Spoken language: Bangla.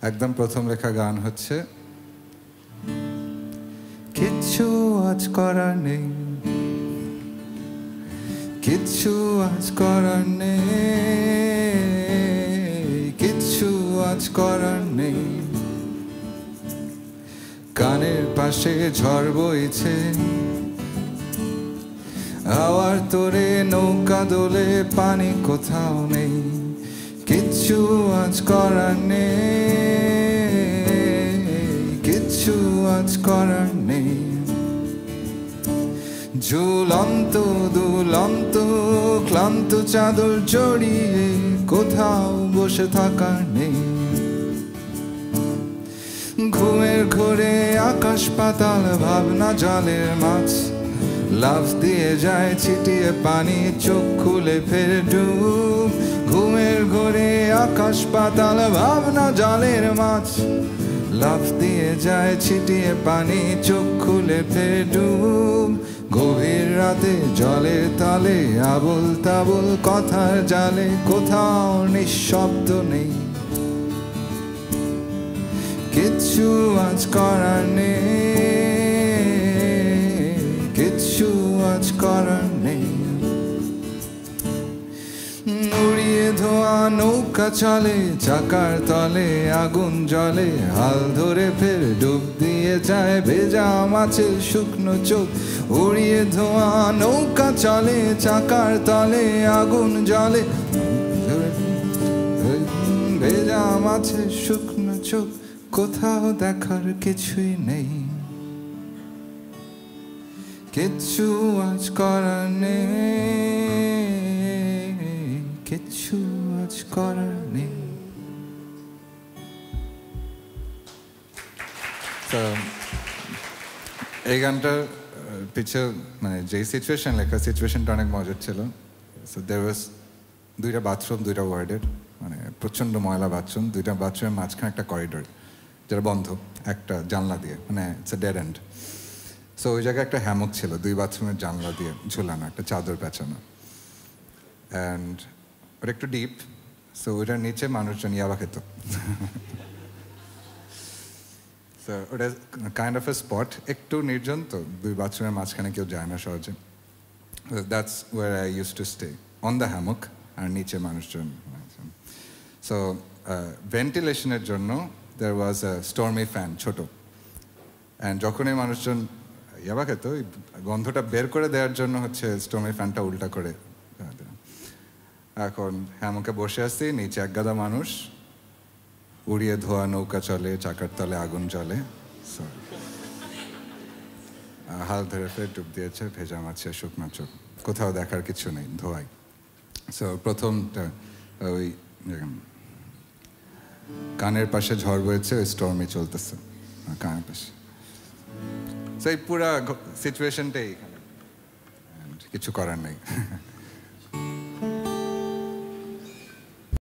একদম প্রথম লেখা গান হচ্ছে কিচ্ছু আজ করার নেই, কিচ্ছু আজ করার নেই, কিচ্ছু আজ করার নেই। কানের পাশে ঝড় বইছে, হাওয়ার তোরে নৌকা দোলে, পানি কোথাও নেই, কিচ্ছু আজ করার নেই, কিচ্ছু আজ করার নেই। ঝুলন্ত দুলন্ত ক্লান্ত চাদর জড়িয়ে কোথাও বসে থাকার নেই। ঘুমের ঘোরে আকাশ পাতাল ভাবনা জলের মাছ, লাফ দিয়ে যায় ছিটিয়ে পানি, চোখ খুলে ফের ডুব। ঘুমের ঘোরে আকাশ পাতাল ভাবনা জলের মাছ, লাফ দিয়ে যায় ছিটিয়ে পানি, চোখ খুলে ফের ডুব। গভীর রাতে জলের তলে আবল তাবল কথার জালে, কোথাও নিঃশব্দ নেই, কিচ্ছু আজ করার নেই, কিচ্ছু আজ করার নেই। উড়িয়ে ধোয়া নৌকা চলে, চাকার তলে আগুন জ্বলে, হাল ধরে ফের ডুব দিয়ে যায় ভেজা মাছের শুকনো চোখ। উড়িয়ে ধোয়া নৌকা চলে, চাকার তলে আগুন জ্বলে, ভেজা মাছের শুকনো চোখ। কোথাও দেখার কিছুই নেই, কিচ্ছু আজ করার নেই, কিচ্ছু আজ করার নেই। তো এই গানটার পিছে মানে যেই সিচুয়েশন লেখা, সিচুয়েশনটা অনেক মজার ছিল। সো দেয়ার ওয়াজ দুইটা বাথরুম, দুইটা ওয়ার্ডের, মানে প্রচণ্ড ময়লা বাথরুম, দুইটা বাথরুমের মাঝখানে একটা করিডোর যেটা বন্ধ একটা জানলা দিয়ে, মানে it's a dead and. So ওই জায়গায় একটা হ্যামক ছিল, দুই বাথরুমের জানলা দিয়ে ঝুলানো, একটা চাদর পেঁচানো, অ্যান্ড ওটা একটু ডিপ। সো ওইটার নিচে মানুষজন ইয়াবা খেত। সো ওটা কাইন্ড অফ এ স্পট, একটু নির্জন, তো দুই বাথরুমের মাঝখানে কেউ যায় না সহজে। That's where I use to stay, on the hammock, আর নিচে মানুষজন। সো ভেন্টিলেশনের জন্য there was a stormy fan, ছোট, অ্যান্ড যখন এই মানুষজন ইয়াবা খেত, ওই গন্ধটা বের করে দেওয়ার জন্য হচ্ছে স্টোমি ফ্যানটা উল্টা করে। এখন হ্যামকে বসে আসছি, নিচে এক গাদা মানুষ, উড়িয়ে ধোয়া নৌকা চলে, চাকার তলে আগুন জ্বলে, হাল ধরে ফের ডুব দিয়েছে ভেজা মাছে শুকনো চোখ, কোথাও দেখার কিছু নেই, ধোয়াই। সো প্রথমটা ওই কানের পাশে ঝড় বইছে, ওই স্টর্মই চলতেছে কানের পাশে। সেই পুরা সিচুয়েশনটাই এখানে, কিছু করার নেই।